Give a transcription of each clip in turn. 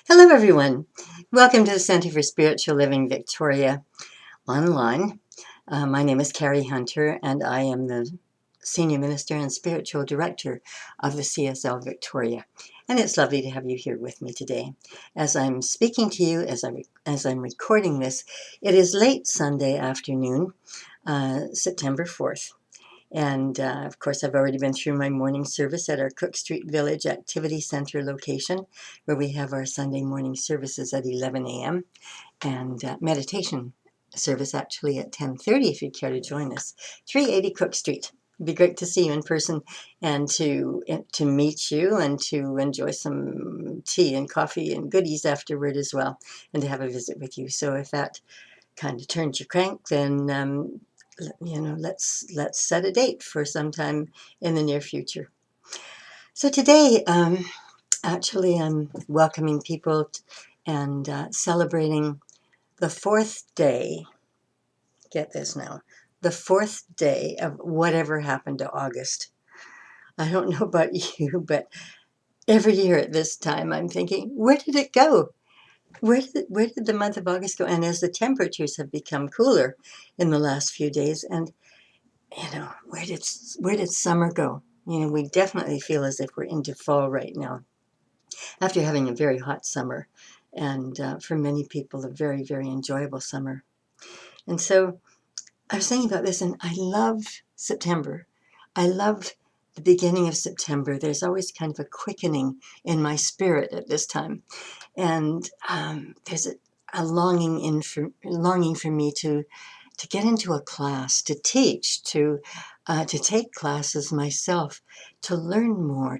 Hello, everyone. Welcome to the Center for Spiritual Living Victoria online. My name is Carrie Hunter, and I am the Senior Minister and Spiritual Director of the CSL Victoria. And it's lovely to have you here with me today. As I'm speaking to you, as I'm recording this, it is late Sunday afternoon, September 4th. And of course, I've already been through my morning service at our Cook Street Village Activity Center location, where we have our Sunday morning services at 11 a.m. and meditation service actually at 10:30 if you'd care to join us. 380 Cook Street. It'd be great to see you in person and to meet you and to enjoy some tea and coffee and goodies afterward as well, and to have a visit with you. So if that kind of turns your crank, then let's set a date for sometime in the near future. So today, actually, I'm welcoming people and celebrating the fourth day. Get this now, the fourth day of whatever happened to August. I don't know about you, but every year at this time, I'm thinking, where did it go? Where did the month of August go? And as the temperatures have become cooler in the last few days, and where did summer go? We definitely feel as if we're into fall right now after having a very hot summer, and for many people, a very, very enjoyable summer. And so I was thinking about this, and I love September. I love the beginning of September. There's always kind of a quickening in my spirit at this time, and there's a longing for me to get into a class, to teach, to take classes myself, to learn more, I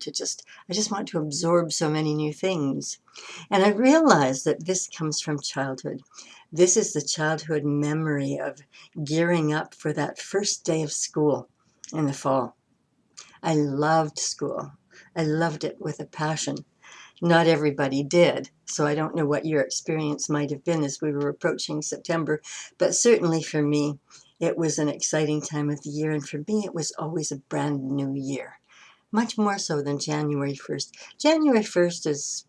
just want to absorb so many new things. And I realize that this comes from childhood. This is the childhood memory of gearing up for that first day of school in the fall. I loved school. I loved it with a passion. Not everybody did, so I don't know what your experience might have been as we were approaching September, but certainly for me, it was an exciting time of the year, and for me, it was always a brand new year, much more so than January 1st. January 1st is,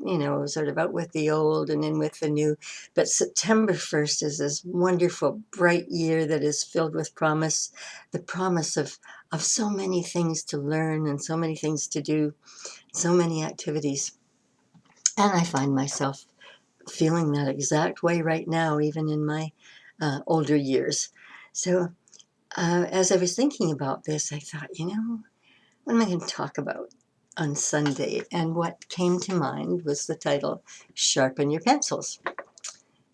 sort of out with the old and in with the new, but September 1st is this wonderful, bright year that is filled with promise, the promise of so many things to learn and so many things to do, so many activities. And I find myself feeling that exact way right now, even in my older years. So as I was thinking about this, I thought, what am I going to talk about on Sunday? And what came to mind was the title, Sharpen Your Pencils.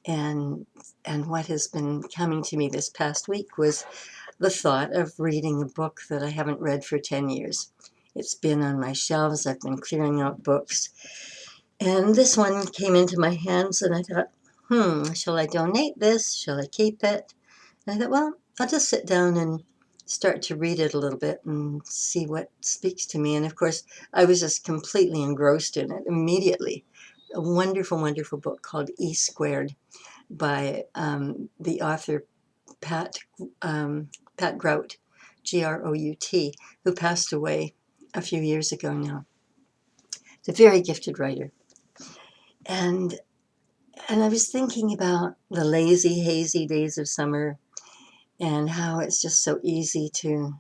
And what has been coming to me this past week was the thought of reading a book that I haven't read for 10 years. It's been on my shelves. I've been clearing out books. And this one came into my hands, and I thought, shall I donate this? Shall I keep it? And I thought, well, I'll just sit down and start to read it a little bit and see what speaks to me. And of course, I was just completely engrossed in it immediately. A wonderful, wonderful book called E Squared by the author Pat Grout, Grout, who passed away a few years ago now. He's a very gifted writer. And I was thinking about the lazy, hazy days of summer and how it's just so easy to,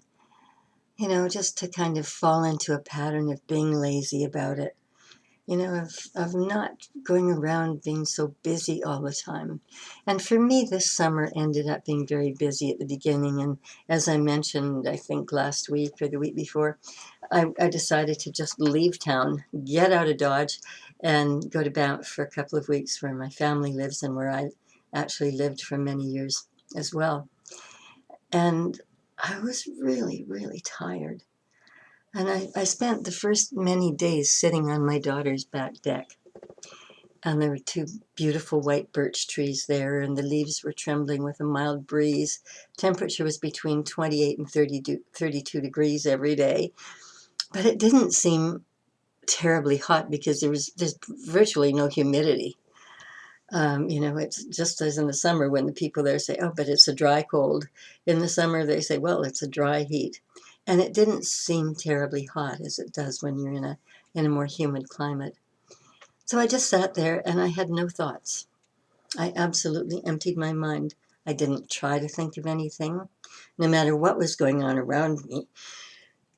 just to kind of fall into a pattern of being lazy about it, of not going around being so busy all the time. And for me, this summer ended up being very busy at the beginning. And as I mentioned, I think last week or the week before, I decided to just leave town, get out of Dodge, and go to Banff for a couple of weeks where my family lives and where I actually lived for many years as well. And I was really, really tired. And I spent the first many days sitting on my daughter's back deck. And there were two beautiful white birch trees there, and the leaves were trembling with a mild breeze. Temperature was between 28 and 32 degrees every day. But it didn't seem terribly hot because there's virtually no humidity. It's just as in the summer when the people there say, oh, but it's a dry cold. In the summer, they say, well, it's a dry heat. And it didn't seem terribly hot as it does when you're in a more humid climate. So I just sat there and I had no thoughts. I absolutely emptied my mind. I didn't try to think of anything. No matter what was going on around me,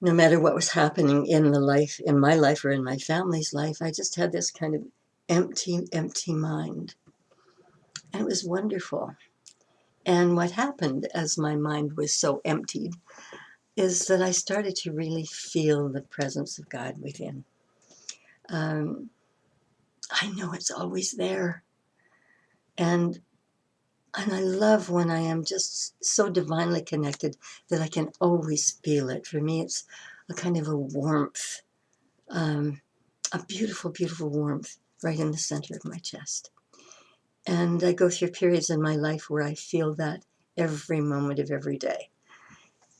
no matter what was happening in my life or in my family's life, I just had this kind of empty mind. And it was wonderful. And what happened as my mind was so emptied is that I started to really feel the presence of God within. Um, I know it's always there. And and I love when I am just so divinely connected that I can always feel it. For me, it's a kind of a warmth, um, a beautiful, beautiful warmth right in the center of my chest. And I go through periods in my life where I feel that every moment of every day.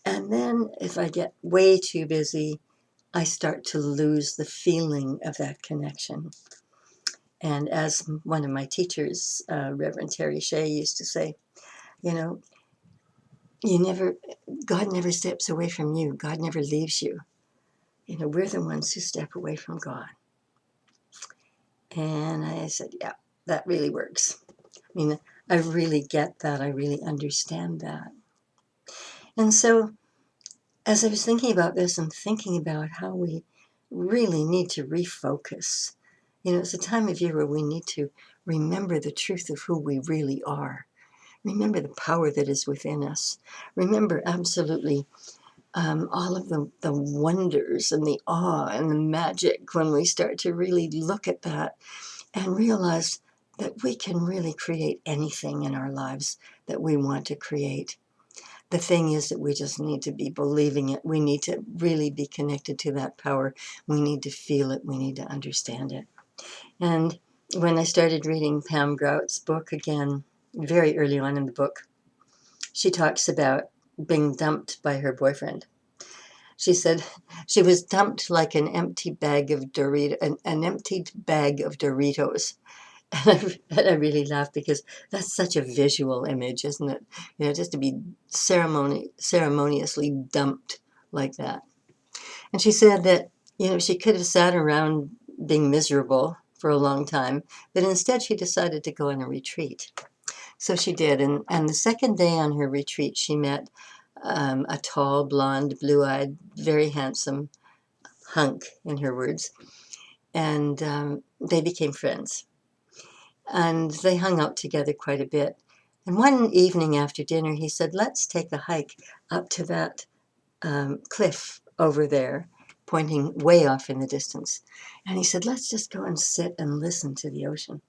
And then if I get way too busy, I start to lose the feeling of that connection. And as one of my teachers, Reverend Terry Shea, used to say, you know, you never, God never steps away from you. God never leaves you. You know, we're the ones who step away from God. And I said, yeah, that really works. I mean, I really get that. I really understand that. And so as I was thinking about this and thinking about how we really need to refocus, you know, it's a time of year where we need to remember the truth of who we really are. Remember the power that is within us. Remember absolutely all of the wonders and the awe and the magic when we start to really look at that and realize that we can really create anything in our lives that we want to create. The thing is that we just need to be believing it. We need to really be connected to that power. We need to feel it. We need to understand it. And when I started reading Pam Grout's book again, very early on in the book, she talks about being dumped by her boyfriend. She said she was dumped like an empty bag of an emptied bag of Doritos. And I really laughed because that's such a visual image, isn't it? You know, just to be ceremoniously dumped like that. And she said that, you know, she could have sat around being miserable for a long time, but instead she decided to go on a retreat. So she did. And the second day on her retreat, she met a tall, blonde, blue eyed, very handsome hunk, in her words. And they became friends. And they hung out together quite a bit. And one evening after dinner, he said, let's take a hike up to that cliff over there, pointing way off in the distance. And he said, let's just go and sit and listen to the ocean.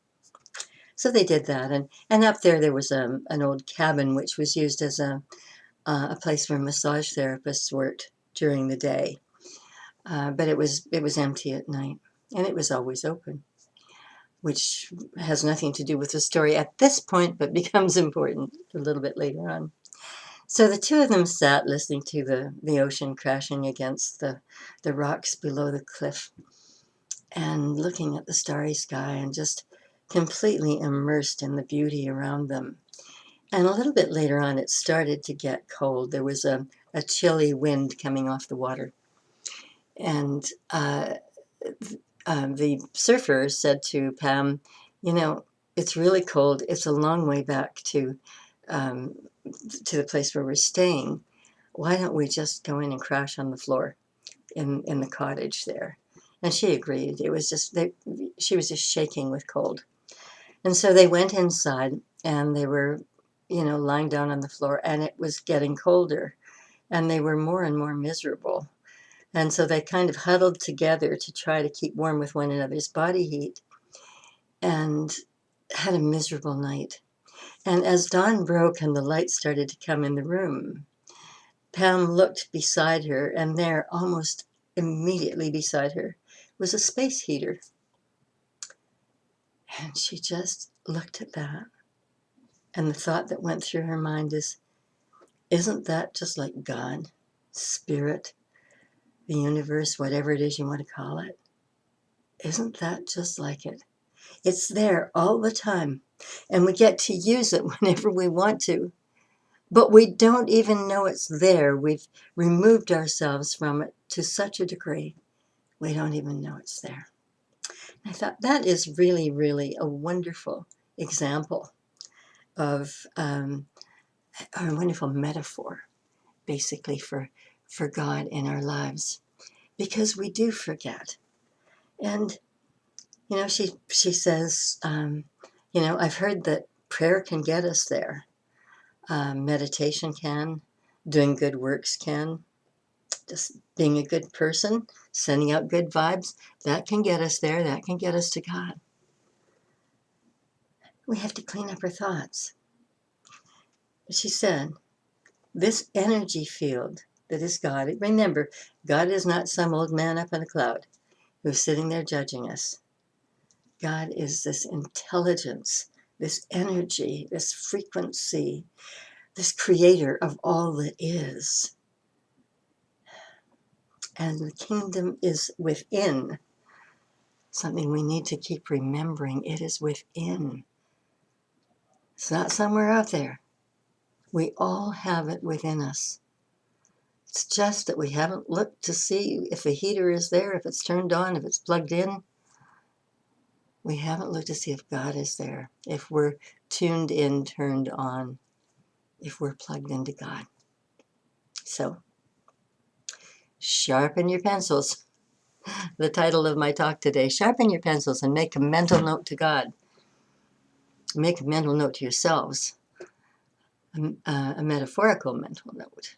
So they did that. And up there was an old cabin, which was used as a place where massage therapists worked during the day. But it was empty at night, and it was always open, which has nothing to do with the story at this point, but becomes important a little bit later on. So the two of them sat listening to the ocean crashing against the rocks below the cliff and looking at the starry sky and just completely immersed in the beauty around them. And a little bit later on, it started to get cold. There was a chilly wind coming off the water. And the surfer said to Pam, you know, it's really cold. It's a long way back um, to the place where we're staying. Why don't we just go in and crash on the floor in the cottage there? And she agreed. It was just she was just shaking with cold. And so they went inside and they were, you know, lying down on the floor, and it was getting colder and they were more and more miserable. And so they kind of huddled together to try to keep warm with one another's body heat and had a miserable night. And as dawn broke and the light started to come in the room, Pam looked beside her, and there, almost immediately beside her, was a space heater. And she just looked at that. And the thought that went through her mind is, isn't that just like God, Spirit, the universe, whatever it is you want to call it? Isn't that just like it? It's there all the time, and we get to use it whenever we want to, but we don't even know it's there. We've removed ourselves from it to such a degree, we don't even know it's there. I thought that is really, really a wonderful example of or a wonderful metaphor, basically, for God in our lives, because we do forget. And she says, I've heard that prayer can get us there. Meditation can, doing good works can, just being a good person, sending out good vibes, that can get us there. That can get us to God. We have to clean up our thoughts. She said, this energy field that is God, remember, God is not some old man up in a cloud who's sitting there judging us. God is this intelligence, this energy, this frequency, this creator of all that is. And the kingdom is within. Something we need to keep remembering. It is within. It's not somewhere out there. We all have it within us. It's just that we haven't looked to see if the heater is there, if it's turned on, if it's plugged in. We haven't looked to see if God is there, if we're tuned in, turned on, if we're plugged into God. So, sharpen your pencils. The title of my talk today, sharpen your pencils and make a mental note to God. Make a mental note to yourselves, a metaphorical mental note,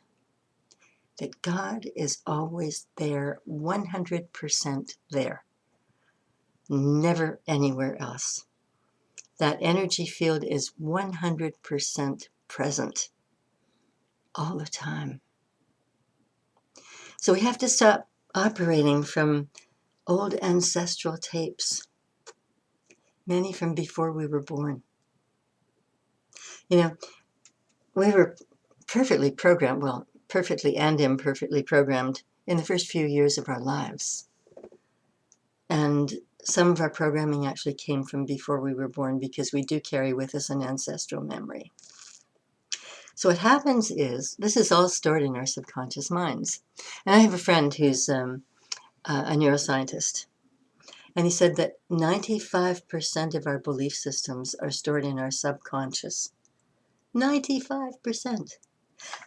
that God is always there, 100% there, never anywhere else. That energy field is 100% present all the time. So we have to stop operating from old ancestral tapes, many from before we were born. We were perfectly programmed, well, perfectly and imperfectly programmed in the first few years of our lives. And some of our programming actually came from before we were born because we do carry with us an ancestral memory. So what happens is, this is all stored in our subconscious minds. And I have a friend who's a neuroscientist. And he said that 95% of our belief systems are stored in our subconscious. 95%.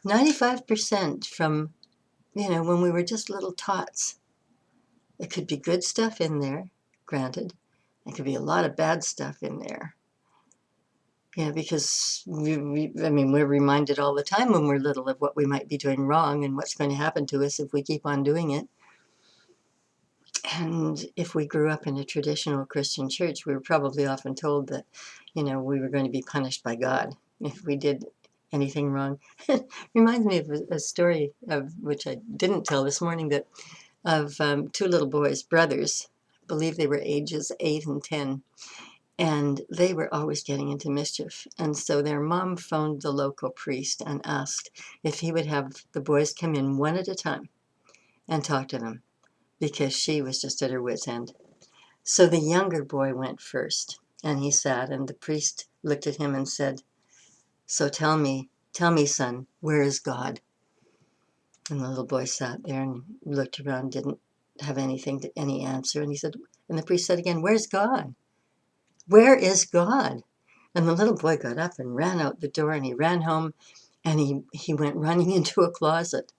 95% from, when we were just little tots. There could be good stuff in there, granted. There could be a lot of bad stuff in there. Because we're reminded all the time when we're little of what we might be doing wrong and what's going to happen to us if we keep on doing it. And if we grew up in a traditional Christian church, we were probably often told that, we were going to be punished by God if we did anything wrong. It reminds me of a story of which I didn't tell this morning, of two little boys, brothers. I believe they were ages 8 and 10. And they were always getting into mischief. And so their mom phoned the local priest and asked if he would have the boys come in one at a time and talk to them, because she was just at her wit's end. So the younger boy went first, and he sat, and the priest looked at him and said, "So tell me, son, where is God?" And the little boy sat there and looked around, didn't have any answer. And the priest said again, "Where's God? Where is God?" And the little boy got up and ran out the door, and he ran home, and he went running into a closet.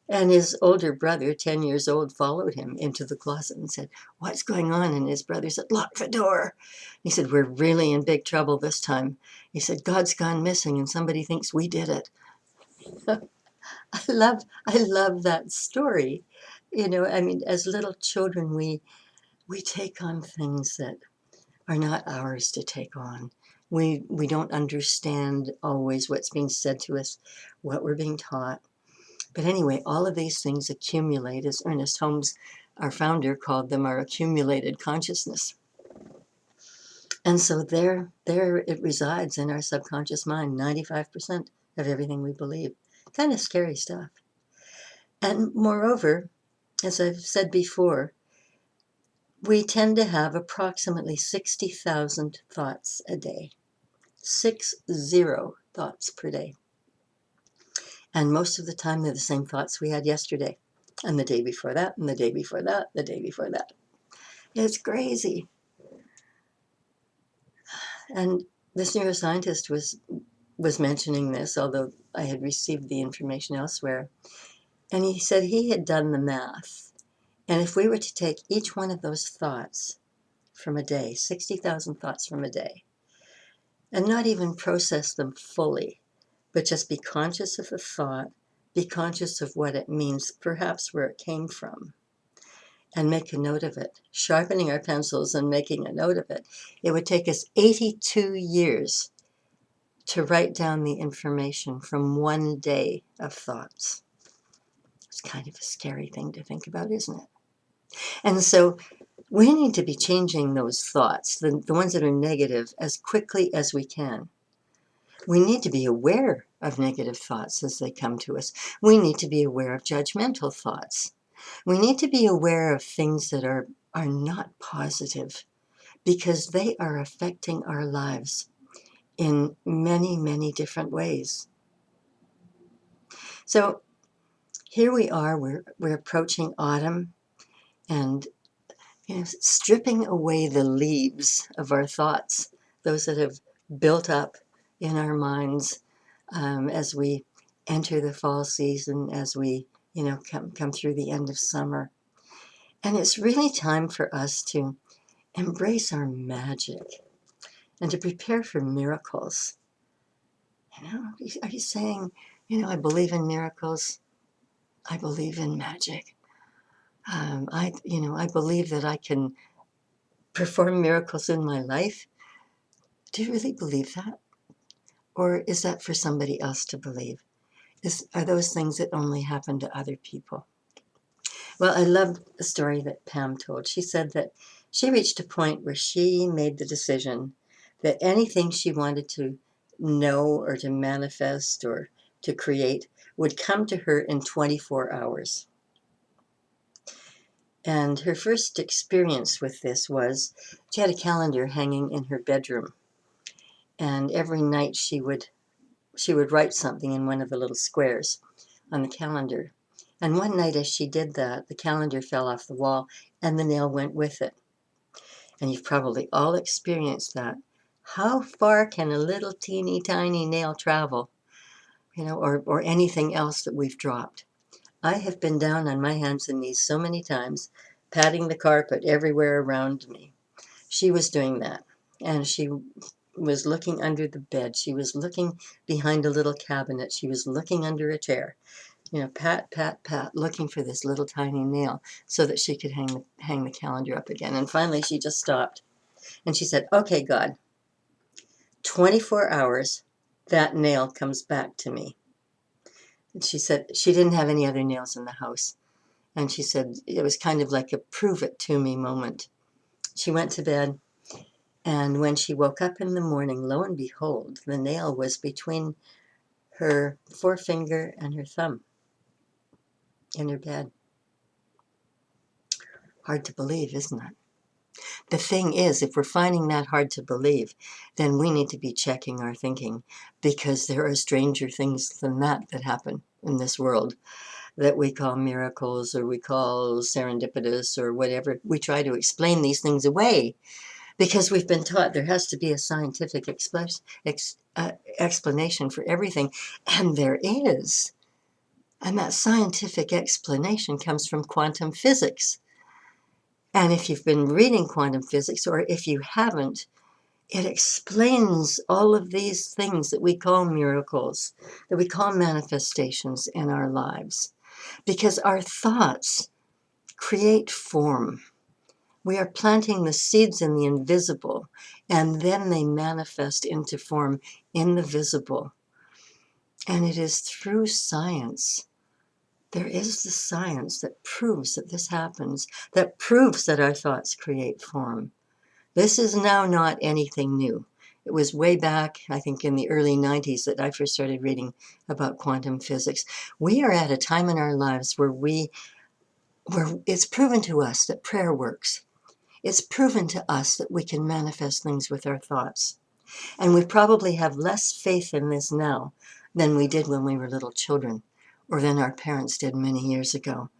And his older brother, 10 years old, followed him into the closet and said, "What's going on?" And his brother said, "Lock the door." He said, "We're really in big trouble this time." He said, "God's gone missing and somebody thinks we did it." I love that story. As little children, we take on things that are not ours to take on. We don't understand always what's being said to us, what we're being taught. But anyway, all of these things accumulate, as Ernest Holmes, our founder, called them our accumulated consciousness. And so there it resides in our subconscious mind, 95% of everything we believe. Kind of scary stuff. And moreover, as I've said before, we tend to have approximately 60,000 thoughts a day. 60 thoughts per day. And most of the time, they're the same thoughts we had yesterday, and the day before that, and the day before that, the day before that. It's crazy. And this neuroscientist was mentioning this, although I had received the information elsewhere. And he said he had done the math. And if we were to take each one of those thoughts from a day, 60,000 thoughts from a day, and not even process them fully, but just be conscious of the thought, be conscious of what it means, perhaps where it came from, and make a note of it, sharpening our pencils and making a note of it, it would take us 82 years to write down the information from one day of thoughts. It's kind of a scary thing to think about, isn't it? And so we need to be changing those thoughts, the ones that are negative, as quickly as we can. We need to be aware of negative thoughts as they come to us. We need to be aware of judgmental thoughts. We need to be aware of things that are not positive, because they are affecting our lives in many, many different ways. So here we are, we're approaching autumn, and stripping away the leaves of our thoughts, those that have built up in our minds as we enter the fall season, as we come through the end of summer. And it's really time for us to embrace our magic and to prepare for miracles. Are you saying, I believe in miracles? I believe in magic. I believe that I can perform miracles in my life. Do you really believe that? Or is that for somebody else to believe? Are those things that only happen to other people? Well, I loved the story that Pam told. She said that she reached a point where she made the decision that anything she wanted to know or to manifest or to create would come to her in 24 hours. And her first experience with this was she had a calendar hanging in her bedroom. And every night she would write something in one of the little squares on the calendar. And one night as she did that, the calendar fell off the wall and the nail went with it. And you've probably all experienced that. How far can a little teeny tiny nail travel? Or anything else that we've dropped. I have been down on my hands and knees so many times, patting the carpet everywhere around me. She was doing that. And she was looking under the bed. She was looking behind a little cabinet. She was looking under a chair. Pat, pat, pat, looking for this little tiny nail so that she could hang the calendar up again. And finally she just stopped. And she said, okay, God, 24 hours, that nail comes back to me. And she said she didn't have any other nails in the house. And she said it was kind of like a prove it to me moment. She went to bed. And when she woke up in the morning, lo and behold, the nail was between her forefinger and her thumb in her bed. Hard to believe, isn't it? The thing is, if we're finding that hard to believe, then we need to be checking our thinking, because there are stranger things than that happen in this world that we call miracles or we call serendipitous or whatever. We try to explain these things away because we've been taught there has to be a scientific explanation for everything. And there is. And that scientific explanation comes from quantum physics. And if you've been reading quantum physics, or if you haven't, it explains all of these things that we call miracles, that we call manifestations in our lives. Because our thoughts create form. We are planting the seeds in the invisible, and then they manifest into form in the visible. And it is through science. There is the science that proves that this happens, that proves that our thoughts create form. This is now not anything new. It was way back, I think, in the early 90s that I first started reading about quantum physics. We are at a time in our lives where it's proven to us that prayer works. It's proven to us that we can manifest things with our thoughts. And we probably have less faith in this now than we did when we were little children, or than our parents did many years ago,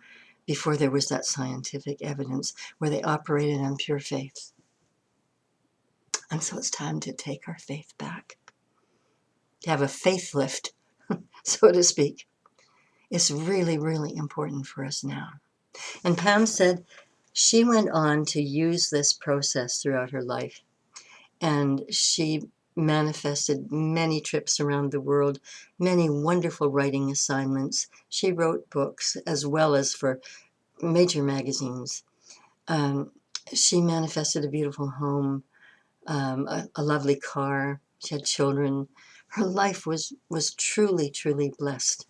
before there was that scientific evidence where they operated on pure faith. And so it's time to take our faith back, to have a faith lift, so to speak. It's really, really important for us now. And Pam said she went on to use this process throughout her life. And she manifested many trips around the world, many wonderful writing assignments. She wrote books as well as for major magazines. Um, she manifested a beautiful home, a lovely car. She had children. Her life was truly, truly blessed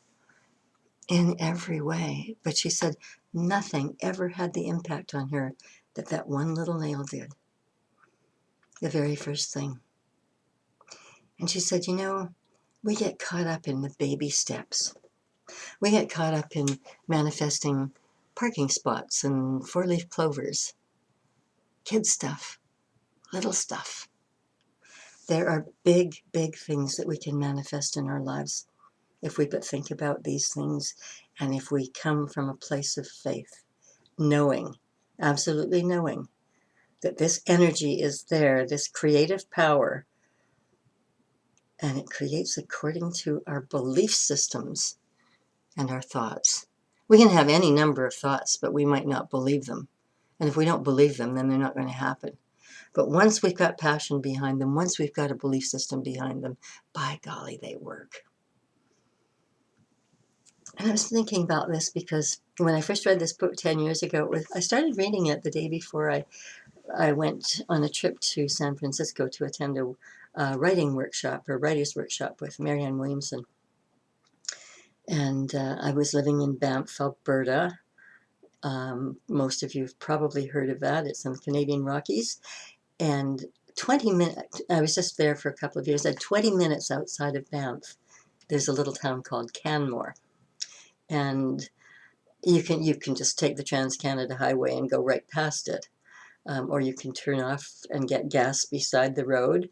in every way. But she said nothing ever had the impact on her that that one little nail did. The very first thing. And she said, we get caught up in the baby steps. We get caught up in manifesting parking spots and four-leaf clovers, kid stuff, little stuff. There are big, big things that we can manifest in our lives if we but think about these things and if we come from a place of faith, knowing, absolutely knowing, that this energy is there, this creative power, and it creates according to our belief systems and our thoughts. We can have any number of thoughts, but we might not believe them. And if we don't believe them, then they're not going to happen. But once we've got passion behind them, once we've got a belief system behind them, by golly, they work. And I was thinking about this because when I first read this book 10 years ago, I started reading it the day before I went on a trip to San Francisco to attend a writing workshop, or writer's workshop with Marianne Williamson. And I was living in Banff, Alberta. Most of you have probably heard of that. It's in the Canadian Rockies. And 20 minutes, I was just there for a couple of years, and 20 minutes outside of Banff, there's a little town called Canmore. And you can just take the Trans-Canada Highway and go right past it. Or you can turn off and get gas beside the road,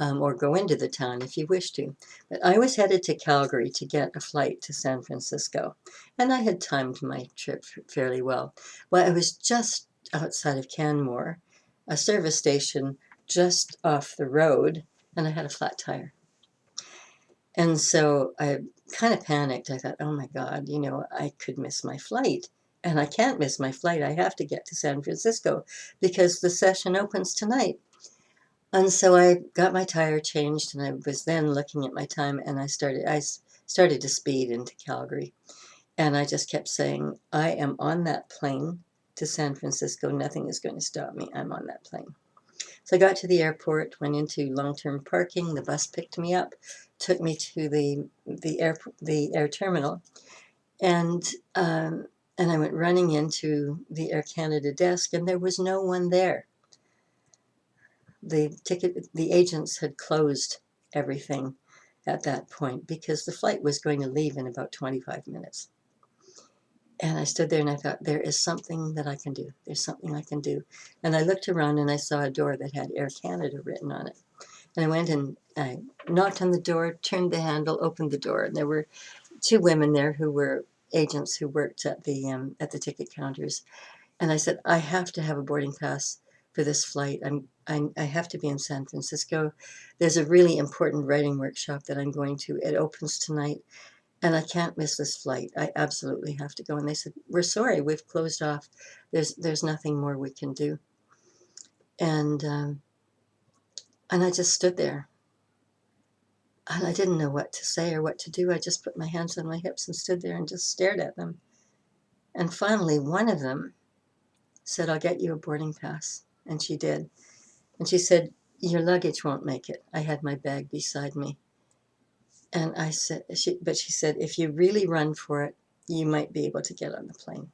or go into the town if you wish to. But I was headed to Calgary to get a flight to San Francisco, and I had timed my trip fairly well. Well, I was just outside of Canmore, a service station just off the road, and I had a flat tire. And so I kind of panicked. I thought, oh my God, I could miss my flight. And I can't miss my flight. I have to get to San Francisco because the session opens tonight. And so I got my tire changed, and I was then looking at my time, and I started to speed into Calgary. And I just kept saying, I am on that plane to San Francisco. Nothing is going to stop me. I'm on that plane. So I got to the airport, went into long-term parking. The bus picked me up, took me to the air terminal, and I went running into the Air Canada desk, and there was no one there. The agents had closed everything at that point because the flight was going to leave in about 25 minutes. And I stood there and I thought, there is something that I can do. There's something I can do. And I looked around and I saw a door that had Air Canada written on it. And I went and I knocked on the door, turned the handle, opened the door, and there were two women there who were agents who worked at the ticket counters. And I said, I have to have a boarding pass for this flight. I have to be in San Francisco. There's a really important writing workshop that I'm going to. It opens tonight, and I can't miss this flight. I absolutely have to go. And they said, we're sorry, we've closed off. There's nothing more we can do. And I just stood there. And I didn't know what to say or what to do. I just put my hands on my hips and stood there and just stared at them. And finally, one of them said, I'll get you a boarding pass. And she did. And she said, your luggage won't make it. I had my bag beside me. And I said, she said, if you really run for it, you might be able to get on the plane.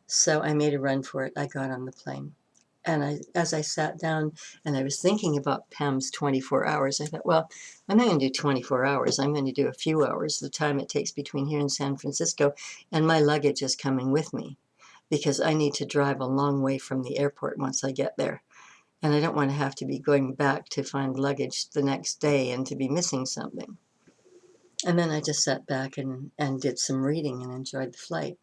So I made a run for it. I got on the plane. And as I sat down and I was thinking about Pam's 24 hours, I thought, well, I'm not going to do 24 hours. I'm going to do a few hours, the time it takes between here and San Francisco. And my luggage is coming with me because I need to drive a long way from the airport once I get there. And I don't want to have to be going back to find luggage the next day and to be missing something. And then I just sat back and did some reading and enjoyed the flight.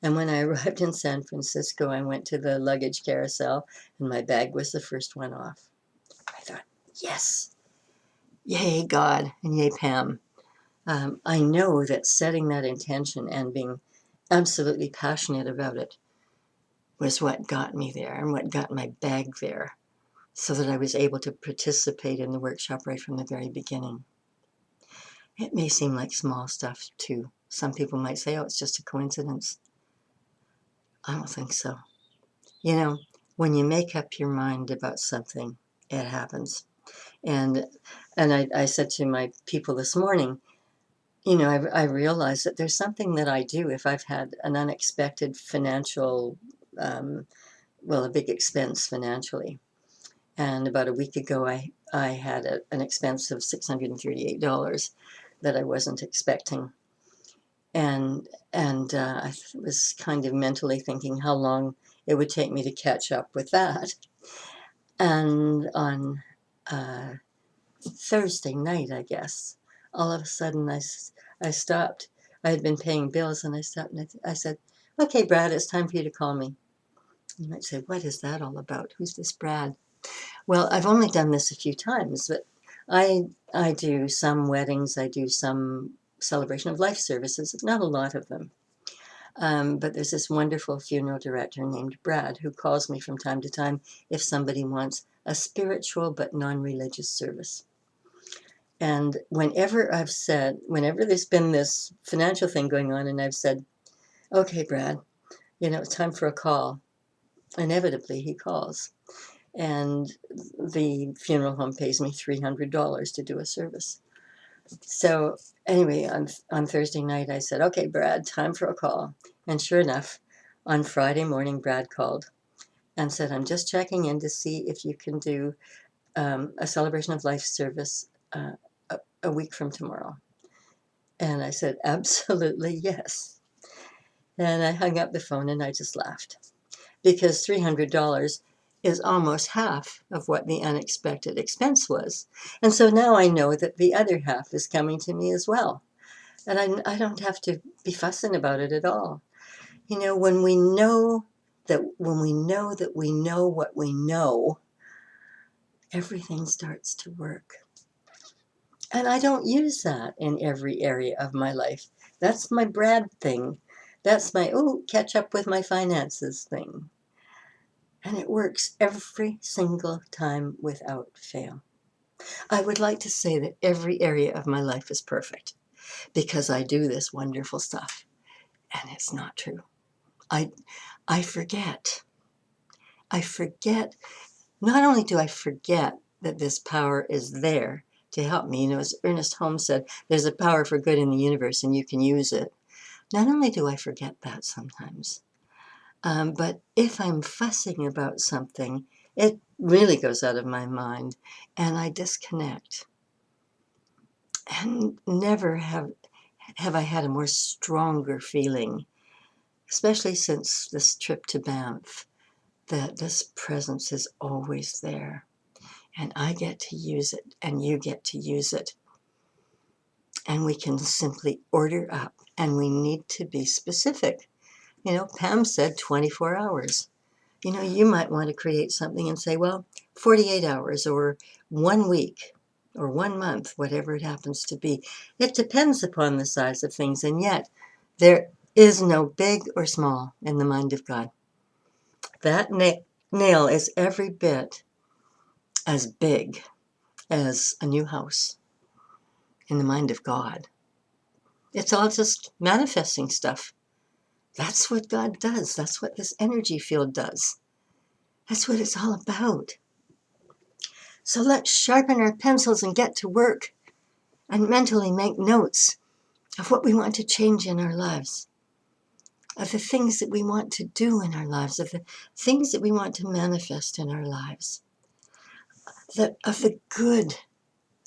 And when I arrived in San Francisco, I went to the luggage carousel, and my bag was the first one off. I thought, Yes, yay, God, and yay, Pam. I know that setting that intention and being absolutely passionate about it was what got me there and what got my bag there so that I was able to participate in the workshop right from the very beginning. It may seem like small stuff too. Some people might say, oh, it's just a coincidence. I don't think so. You know, when you make up your mind about something, it happens. And I said to my people this morning, you know, I realized that there's something that I do if I've had an unexpected financial, um, well, a big expense financially. And about a week ago, I had an expense of $638 that I wasn't expecting. And I was kind of mentally thinking how long it would take me to catch up with that. And on uh, Thursday night, I guess, all of a sudden I stopped. I had been paying bills and I stopped and I said, okay, Brad, it's time for you to call me. You might say, what is that all about? Who's this Brad? Well, I've only done this a few times, but I, I do some weddings, I do some celebration of life services, not a lot of them. But there's this wonderful funeral director named Brad who calls me from time to time if somebody wants a spiritual but non-religious service. And whenever there's been this financial thing going on, and I've said, okay, Brad, you know, it's time for a call. Inevitably, he calls. And the funeral home pays me $300 to do a service. So, anyway, on Thursday night, I said, okay, Brad, time for a call. And sure enough, on Friday morning, Brad called and said, I'm just checking in to see if you can do a celebration of life service a week from tomorrow. And I said, absolutely yes. And I hung up the phone and I just laughed because $300 is almost half of what the unexpected expense was. And so now I know that the other half is coming to me as well. And I don't have to be fussing about it at all. You know, when we know that we know what we know, everything starts to work. And I don't use that in every area of my life. That's my Brad thing. That's my, oh, catch up with my finances thing. And it works every single time without fail. I would like to say that every area of my life is perfect because I do this wonderful stuff. And it's not true. I, I forget. I forget. Not only do I forget that this power is there to help me, you know, as Ernest Holmes said, there's a power for good in the universe and you can use it. Not only do I forget that sometimes, but if I'm fussing about something, it really goes out of my mind and I disconnect. And never have I had a more stronger feeling, especially since this trip to Banff, that this presence is always there. And I get to use it, and you get to use it. And we can simply order up, and we need to be specific. You know, Pam said 24 hours. You know, you might want to create something and say, well, 48 hours or 1 week or 1 month, whatever it happens to be. It depends upon the size of things, and yet there is no big or small in the mind of God. That nail is every bit as big as a new house in the mind of God. It's all just manifesting stuff. That's what God does. That's what this energy field does. That's what it's all about. So let's sharpen our pencils and get to work and mentally make notes of what we want to change in our lives, of the things that we want to do in our lives, of the things that we want to manifest in our lives, of the good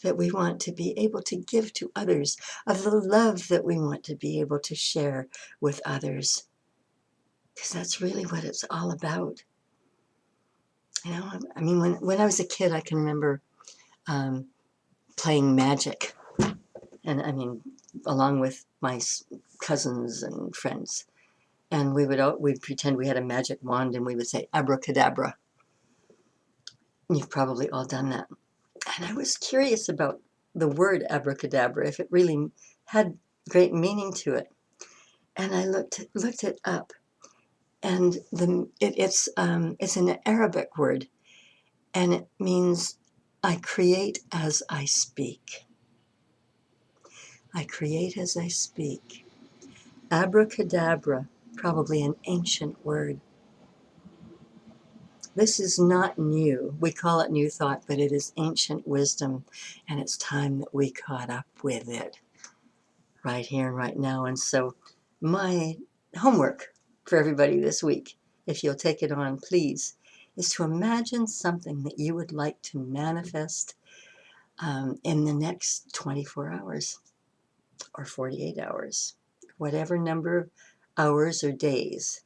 that we want to be able to give to others, of the love that we want to be able to share with others. Because that's really what it's all about. You know, I mean, when I was a kid, I can remember playing magic. And I mean, along with my cousins and friends. And we'd pretend we had a magic wand and we would say abracadabra. You've probably all done that. And I was curious about the word abracadabra, if it really had great meaning to it. And I looked it up, and it's an Arabic word, and it means I create as I speak. I create as I speak. Abracadabra, probably an ancient word. This is not new. We call it new thought, but it is ancient wisdom, and it's time that we caught up with it right here and right now. And so my homework for everybody this week, if you'll take it on, please, is to imagine something that you would like to manifest in the next 24 hours or 48 hours, whatever number of hours or days.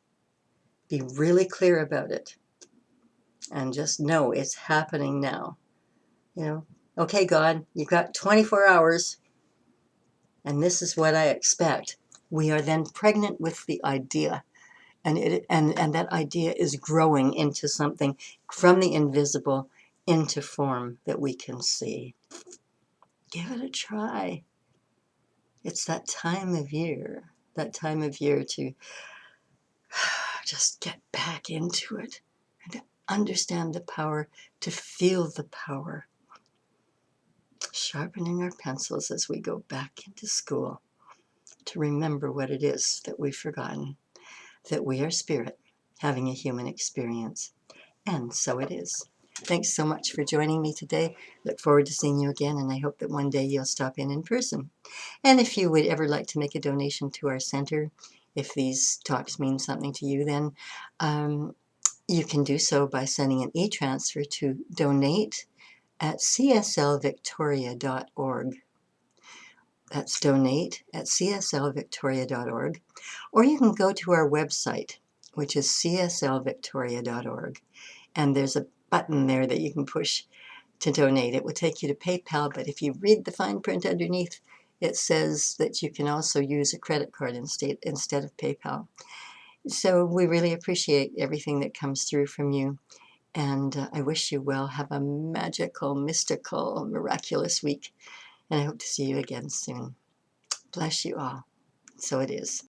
Be really clear about it and just know it's happening now. You know, okay, God, you've got 24 hours, and this is what I expect. We are then pregnant with the idea, and that idea is growing into something from the invisible into form that we can see. Give it a try. It's that time of year to just get back into it and to understand the power, to feel the power. Sharpening our pencils as we go back into school to remember what it is that we've forgotten, that we are spirit having a human experience. And so it is. Thanks so much for joining me today. Look forward to seeing you again, and I hope that one day you'll stop in person. And if you would ever like to make a donation to our center, if these talks mean something to you, then you can do so by sending an e-transfer to donate@cslvictoria.org. That's donate@cslvictoria.org. Or you can go to our website, which is cslvictoria.org. And there's a button there that you can push to donate. It will take you to PayPal, but if you read the fine print underneath, it says that you can also use a credit card instead of PayPal. So we really appreciate everything that comes through from you. And I wish you well. Have a magical, mystical, miraculous week. And I hope to see you again soon. Bless you all. So it is.